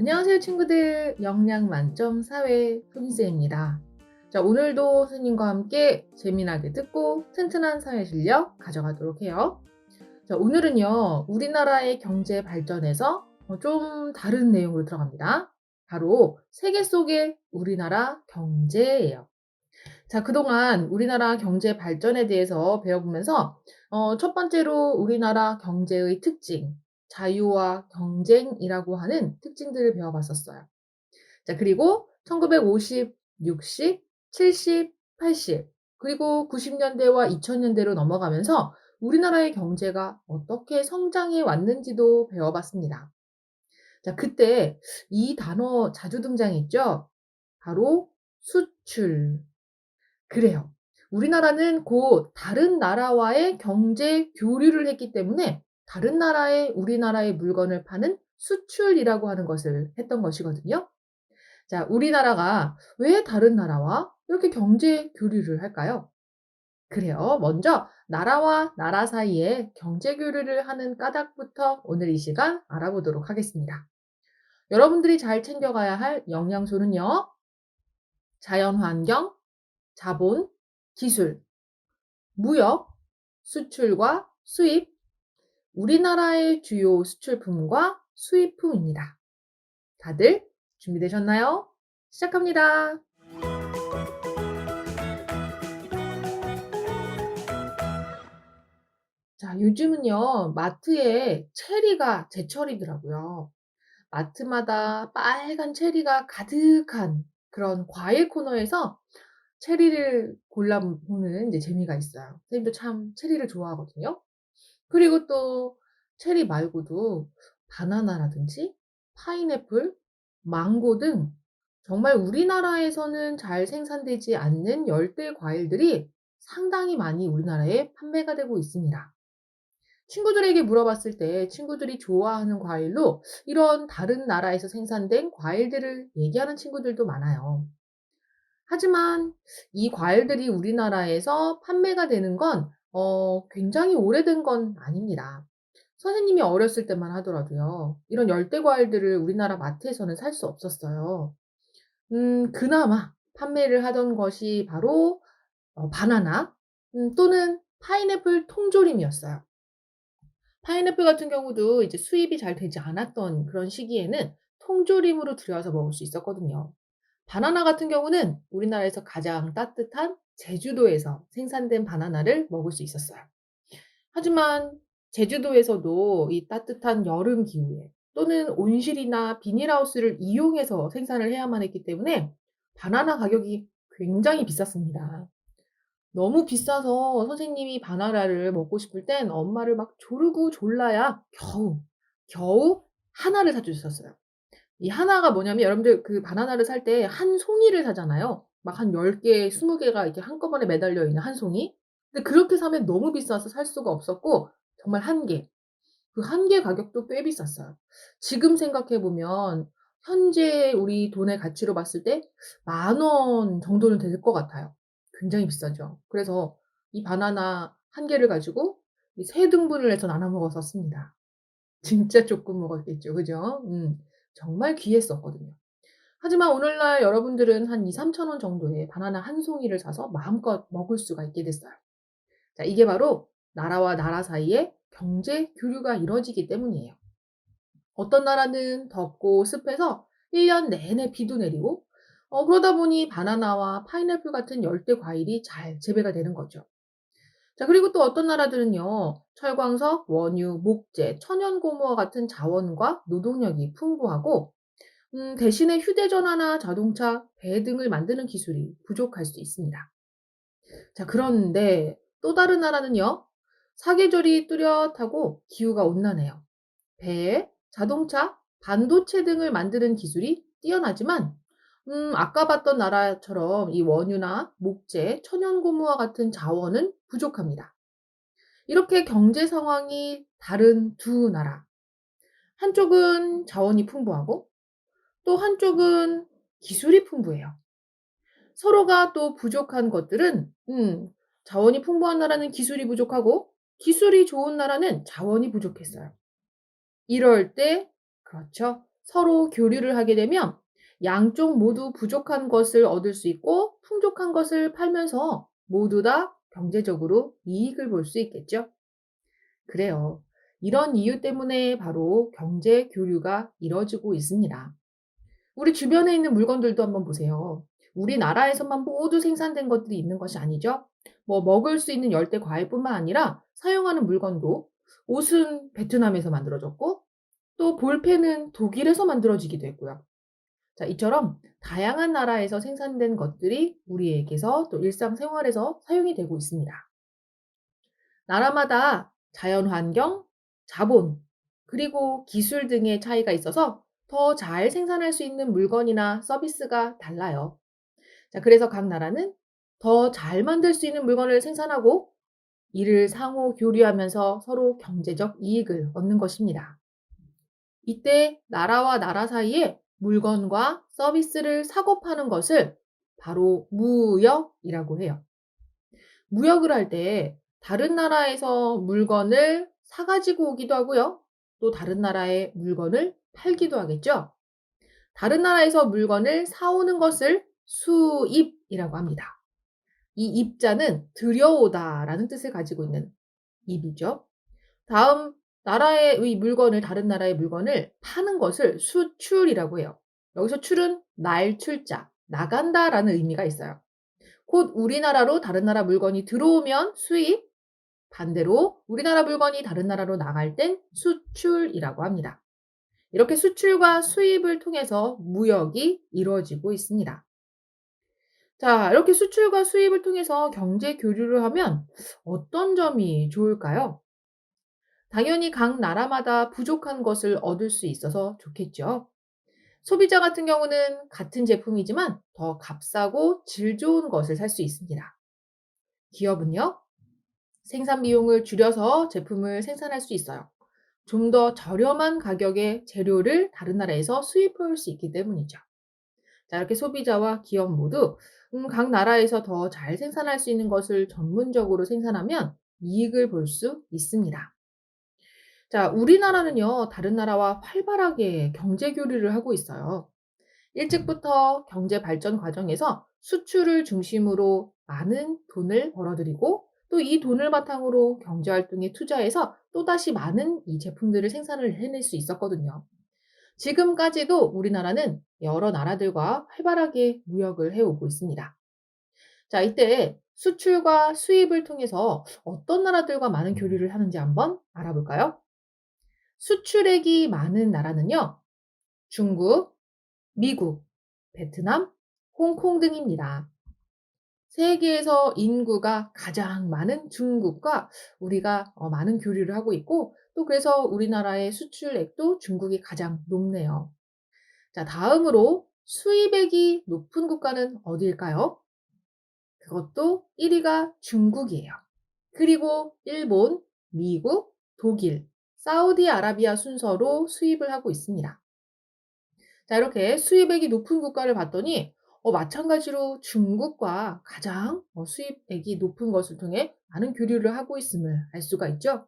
안녕하세요 친구들. 영양 만점 사회 손희쌤입니다. 자, 오늘도 선생님과 함께 재미나게 듣고 튼튼한 사회 실력 가져가도록 해요. 자, 오늘은요 우리나라의 경제 발전에서 좀 다른 내용으로 들어갑니다. 바로 세계 속의 우리나라 경제예요. 자, 그동안 우리나라 경제 발전에 대해서 배워보면서 첫 번째로 우리나라 경제의 특징, 자유와 경쟁이라고 하는 특징들을 배워봤었어요. 자, 그리고 1950, 60, 70, 80, 그리고 90년대와 2000년대로 넘어가면서 우리나라의 경제가 어떻게 성장해 왔는지도 배워봤습니다. 자, 그때 이 단어 자주 등장했죠? 바로 수출. 그래요. 우리나라는 곧 다른 나라와의 경제 교류를 했기 때문에 다른 나라에 우리나라의 물건을 파는 수출이라고 하는 것을 했던 것이거든요. 자, 우리나라가 왜 다른 나라와 이렇게 경제 교류를 할까요? 그래요. 먼저 나라와 나라 사이에 경제 교류를 하는 까닭부터 오늘 이 시간 알아보도록 하겠습니다. 여러분들이 잘 챙겨가야 할 영양소는요. 자연환경, 자본, 기술, 무역, 수출과 수입, 우리나라의 주요 수출품과 수입품입니다. 다들 준비되셨나요? 시작합니다. 자, 요즘은요, 마트에 체리가 제철이더라고요. 마트마다 빨간 체리가 가득한 그런 과일 코너에서 체리를 골라보는 이제 재미가 있어요. 선생님도 참 체리를 좋아하거든요. 그리고 또 체리 말고도 바나나라든지 파인애플, 망고 등 정말 우리나라에서는 잘 생산되지 않는 열대 과일들이 상당히 많이 우리나라에 판매가 되고 있습니다. 친구들에게 물어봤을 때 친구들이 좋아하는 과일로 이런 다른 나라에서 생산된 과일들을 얘기하는 친구들도 많아요. 하지만 이 과일들이 우리나라에서 판매가 되는 건 굉장히 오래된 건 아닙니다. 선생님이 어렸을 때만 하더라도요. 이런 열대 과일들을 우리나라 마트에서는 살 수 없었어요. 그나마 판매를 하던 것이 바로 바나나 또는 파인애플 통조림이었어요. 파인애플 같은 경우도 이제 수입이 잘 되지 않았던 그런 시기에는 통조림으로 들여와서 먹을 수 있었거든요. 바나나 같은 경우는 우리나라에서 가장 따뜻한 제주도에서 생산된 바나나를 먹을 수 있었어요. 하지만 제주도에서도 이 따뜻한 여름 기후에 또는 온실이나 비닐하우스를 이용해서 생산을 해야만 했기 때문에 바나나 가격이 굉장히 비쌌습니다. 너무 비싸서 선생님이 바나나를 먹고 싶을 땐 엄마를 막 조르고 졸라야 겨우 하나를 사 주셨어요. 이 하나가 뭐냐면 여러분들 그 바나나를 살 때 한 송이를 사잖아요. 막 한 10 개, 20 개가 이렇게 한꺼번에 매달려 있는 한 송이. 근데 그렇게 사면 너무 비싸서 살 수가 없었고 정말 한 개. 그 한 개 가격도 꽤 비쌌어요. 지금 생각해 보면 현재 우리 돈의 가치로 봤을 때 10,000원 정도는 될 것 같아요. 굉장히 비싸죠. 그래서 이 바나나 한 개를 가지고 이 세 등분을 해서 나눠 먹었었습니다. 진짜 쪼끔 먹었겠죠. 그죠? 정말 귀했었거든요. 하지만 오늘날 여러분들은 한 2-3천 원 정도의 바나나 한 송이를 사서 마음껏 먹을 수가 있게 됐어요. 자, 이게 바로 나라와 나라 사이에 경제 교류가 이루어지기 때문이에요. 어떤 나라는 덥고 습해서 1년 내내 비도 내리고 그러다 보니 바나나와 파인애플 같은 열대 과일이 잘 재배가 되는 거죠. 자, 그리고 또 어떤 나라들은요. 철광석, 원유, 목재, 천연고무와 같은 자원과 노동력이 풍부하고 대신에 휴대전화나 자동차, 배 등을 만드는 기술이 부족할 수 있습니다. 자, 그런데 또 다른 나라는요. 사계절이 뚜렷하고 기후가 온난해요. 배, 자동차, 반도체 등을 만드는 기술이 뛰어나지만 아까 봤던 나라처럼 이 원유나 목재, 천연고무와 같은 자원은 부족합니다. 이렇게 경제 상황이 다른 두 나라. 한쪽은 자원이 풍부하고 또 한쪽은 기술이 풍부해요. 서로가 또 부족한 것들은 자원이 풍부한 나라는 기술이 부족하고 기술이 좋은 나라는 자원이 부족했어요. 이럴 때 그렇죠. 서로 교류를 하게 되면 양쪽 모두 부족한 것을 얻을 수 있고 풍족한 것을 팔면서 모두 다 경제적으로 이익을 볼 수 있겠죠. 그래요. 이런 이유 때문에 바로 경제 교류가 이뤄지고 있습니다. 우리 주변에 있는 물건들도 한번 보세요. 우리나라에서만 모두 생산된 것들이 있는 것이 아니죠. 뭐 먹을 수 있는 열대 과일뿐만 아니라 사용하는 물건도 옷은 베트남에서 만들어졌고 또 볼펜은 독일에서 만들어지기도 했고요. 자, 이처럼 다양한 나라에서 생산된 것들이 우리에게서 또 일상생활에서 사용이 되고 있습니다. 나라마다 자연 환경, 자본, 그리고 기술 등의 차이가 있어서 더 잘 생산할 수 있는 물건이나 서비스가 달라요. 자, 그래서 각 나라는 더 잘 만들 수 있는 물건을 생산하고 이를 상호 교류하면서 서로 경제적 이익을 얻는 것입니다. 이때 나라와 나라 사이에 물건과 서비스를 사고 파는 것을 바로 무역이라고 해요. 무역을 할 때 다른 나라에서 물건을 사 가지고 오기도 하고요. 또 다른 나라의 물건을 팔기도 하겠죠. 다른 나라에서 물건을 사오는 것을 수입이라고 합니다. 이 입자는 들여오다라는 뜻을 가지고 있는 입이죠. 다음 나라의 이 물건을 다른 나라의 물건을 파는 것을 수출이라고 해요. 여기서 출은 날 출자, 나간다라는 의미가 있어요. 곧 우리나라로 다른 나라 물건이 들어오면 수입, 반대로 우리나라 물건이 다른 나라로 나갈 땐 수출이라고 합니다. 이렇게 수출과 수입을 통해서 무역이 이루어지고 있습니다. 자, 이렇게 수출과 수입을 통해서 경제 교류를 하면 어떤 점이 좋을까요? 당연히 각 나라마다 부족한 것을 얻을 수 있어서 좋겠죠. 소비자 같은 경우는 같은 제품이지만 더 값싸고 질 좋은 것을 살 수 있습니다. 기업은요, 생산 비용을 줄여서 제품을 생산할 수 있어요. 좀 더 저렴한 가격의 재료를 다른 나라에서 수입할 수 있기 때문이죠. 자, 이렇게 소비자와 기업 모두 각 나라에서 더 잘 생산할 수 있는 것을 전문적으로 생산하면 이익을 볼 수 있습니다. 자, 우리나라는요, 다른 나라와 활발하게 경제 교류를 하고 있어요. 일찍부터 경제 발전 과정에서 수출을 중심으로 많은 돈을 벌어들이고 또 이 돈을 바탕으로 경제 활동에 투자해서 또다시 많은 이 제품들을 생산을 해낼 수 있었거든요. 지금까지도 우리나라는 여러 나라들과 활발하게 무역을 해오고 있습니다. 자, 이때 수출과 수입을 통해서 어떤 나라들과 많은 교류를 하는지 한번 알아볼까요? 수출액이 많은 나라는요, 중국, 미국, 베트남, 홍콩 등입니다. 세계에서 인구가 가장 많은 중국과 우리가 많은 교류를 하고 있고 또 그래서 우리나라의 수출액도 중국이 가장 높네요. 자, 다음으로 수입액이 높은 국가는 어디일까요? 그것도 1위가 중국이에요. 그리고 일본, 미국, 독일, 사우디아라비아 순서로 수입을 하고 있습니다. 자, 이렇게 수입액이 높은 국가를 봤더니 마찬가지로 중국과 가장 수입액이 높은 것을 통해 많은 교류를 하고 있음을 알 수가 있죠.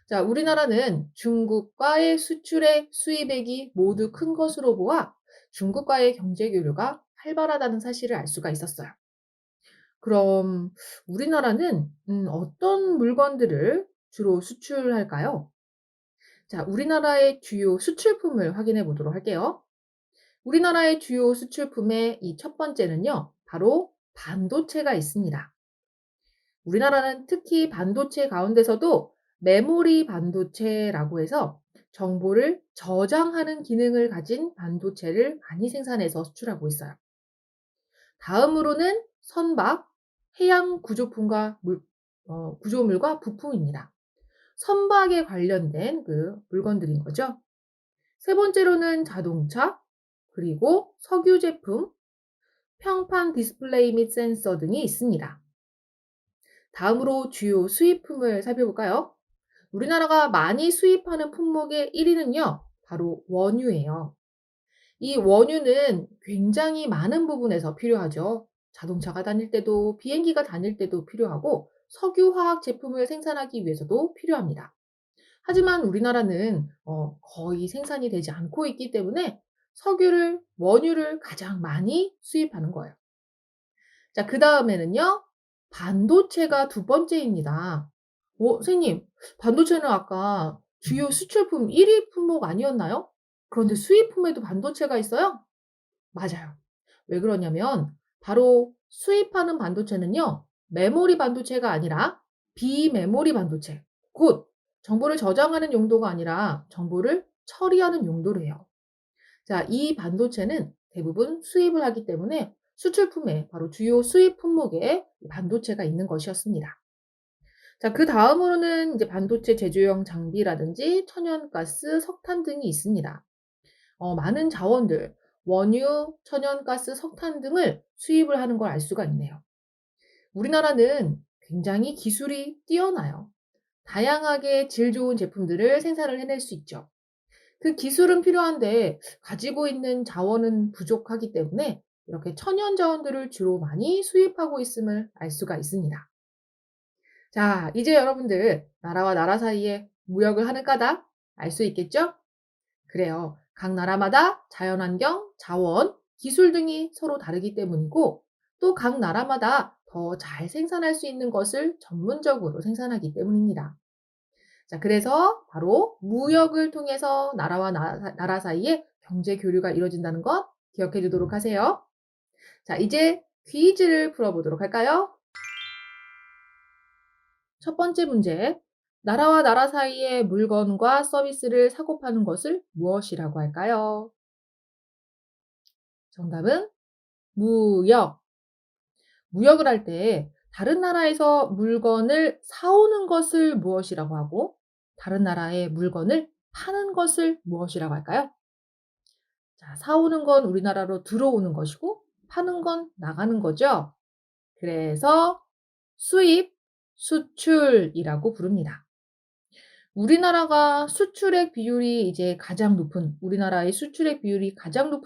자, 우리나라는 중국과의 수출액, 수입액이 모두 큰 것으로 보아 중국과의 경제 교류가 활발하다는 사실을 알 수가 있었어요. 그럼 우리나라는 어떤 물건들을 주로 수출할까요? 자, 우리나라의 주요 수출품을 확인해 보도록 할게요. 우리나라의 주요 수출품의 이 첫 번째는요, 바로 반도체가 있습니다. 우리나라는 특히 반도체 가운데서도 메모리 반도체라고 해서 정보를 저장하는 기능을 가진 반도체를 많이 생산해서 수출하고 있어요. 다음으로는 선박, 해양 구조품과 구조물과 부품입니다. 선박에 관련된 그 물건들인 거죠. 세 번째로는 자동차, 그리고 석유 제품, 평판 디스플레이 및 센서 등이 있습니다. 다음으로 주요 수입품을 살펴볼까요? 우리나라가 많이 수입하는 품목의 1위는요, 바로 원유예요. 이 원유는 굉장히 많은 부분에서 필요하죠. 자동차가 다닐 때도, 비행기가 다닐 때도 필요하고, 석유화학 제품을 생산하기 위해서도 필요합니다. 하지만 우리나라는 거의 생산이 되지 않고 있기 때문에 석유를 원유를 가장 많이 수입하는 거예요. 자, 그다음에는요. 반도체가 두 번째입니다. 선생님, 반도체는 아까 주요 수출품 1위 품목 아니었나요? 그런데 수입품에도 반도체가 있어요? 맞아요. 왜 그러냐면 바로 수입하는 반도체는요. 메모리 반도체가 아니라 비메모리 반도체, 곧 정보를 저장하는 용도가 아니라 정보를 처리하는 용도래요. 자, 이 반도체는 대부분 수입을 하기 때문에 수출품에 바로 주요 수입 품목에 반도체가 있는 것이었습니다. 자, 그다음으로는 이제 반도체 제조용 장비라든지 천연가스, 석탄 등이 있습니다. 많은 자원들, 원유, 천연가스, 석탄 등을 수입을 하는 걸 알 수가 있네요. 우리나라는 굉장히 기술이 뛰어나요. 다양하게 질 좋은 제품들을 생산을 해낼 수 있죠. 그 기술은 필요한데 가지고 있는 자원은 부족하기 때문에 이렇게 천연 자원들을 주로 많이 수입하고 있음을 알 수가 있습니다. 자, 이제 여러분들 나라와 나라 사이에 무역을 하는 까닭 알 수 있겠죠? 그래요. 각 나라마다 자연환경, 자원, 기술 등이 서로 다르기 때문이고 또 각 나라마다 더 잘 생산할 수 있는 것을 전문적으로 생산하기 때문입니다. 자, 그래서 바로 무역을 통해서 나라와 나라 사이에 경제 교류가 이루어진다는 것 기억해 두도록 하세요. 자, 이제 퀴즈를 풀어보도록 할까요? 첫 번째 문제. 나라와 나라 사이에 물건과 서비스를 사고 파는 것을 무엇이라고 할까요? 정답은 무역. 무역을 할 때 다른 나라에서 물건을 사오는 것을 무엇이라고 하고 다른 나라의 물건을 파는 것을 무엇이라고 할까요? 자, 사오는 건 우리나라로 들어오는 것이고 파는 건 나가는 거죠. 그래서 수입, 수출이라고 부릅니다. 우리나라의 수출액 비율이 가장 높은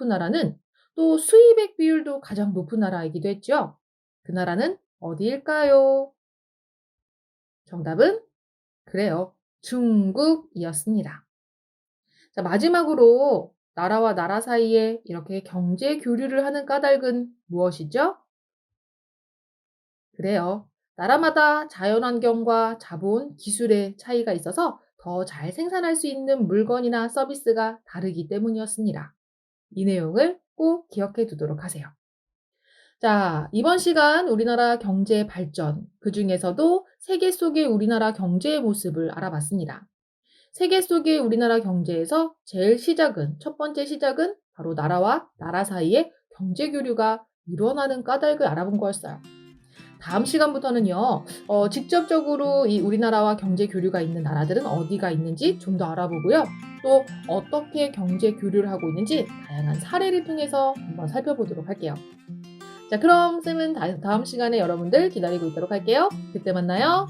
나라는 또 수입액 비율도 가장 높은 나라이기도 했죠. 그 나라는 어디일까요? 정답은 그래요. 중국이었습니다. 자, 마지막으로 나라와 나라 사이에 이렇게 경제 교류를 하는 까닭은 무엇이죠? 그래요. 나라마다 자연환경과 자본, 기술의 차이가 있어서 더 잘 생산할 수 있는 물건이나 서비스가 다르기 때문이었습니다. 이 내용을 꼭 기억해 두도록 하세요. 자, 이번 시간 우리나라 경제 발전, 그중에서도 세계 속의 우리나라 경제의 모습을 알아봤습니다. 세계 속의 우리나라 경제에서 첫 번째 시작은 바로 나라와 나라 사이에 경제 교류가 일어나는 까닭을 알아본 거였어요. 다음 시간부터는요, 직접적으로 이 우리나라와 경제 교류가 있는 나라들은 어디가 있는지 좀 더 알아보고요. 또 어떻게 경제 교류를 하고 있는지 다양한 사례를 통해서 한번 살펴보도록 할게요. 자, 그럼 쌤은 다음 시간에 여러분들 기다리고 있도록 할게요. 그때 만나요.